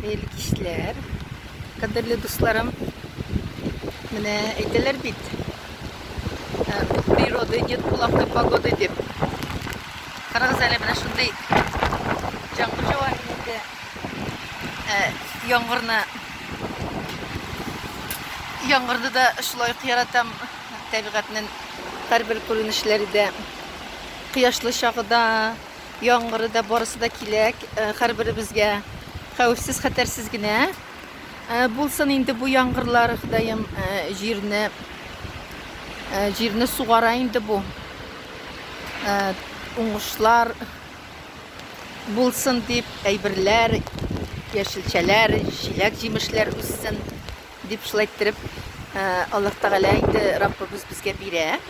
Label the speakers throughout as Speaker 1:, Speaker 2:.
Speaker 1: Hayırlı kişiler, kadirli dostlarım, mene eyteler bit. Природа нет kulaklı pagoda dip. Karagız ele mene şunday жаңғыр жауар енді яңғырды да шулай қияратам табиғатның әрбір көрінішleri де қияшлы шағыда яңғыры да барысы да килек әрбірі бізге қауіпсіз қатарсыз генә булсын инде бу яңғырлар Құдайым җирне сугара инде бу уңышлар булсын дип әйберләр яшелчәләр җиләк җимешләр үссен дип шулай иттереп Аллаһ Тәгалә инде Раббыбыз безгә бирә.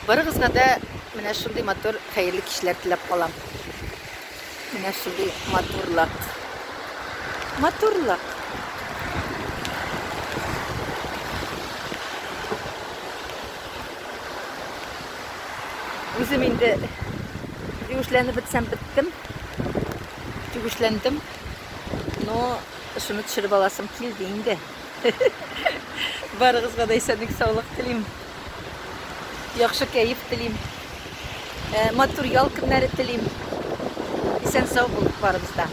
Speaker 1: Барыгызга да менә шундый матур хәерле кичләр теләп калам. Менә шундый матурлык. Үзем инде юешләнеп бетсәм биттем. Юешләндем. Но шуны төшереп аласым килде инде. Барыгызга да исәнлек саулык телим. Яхшы кәеф телим. Матур ял көннәре телим. Исән сау булып барыгызда.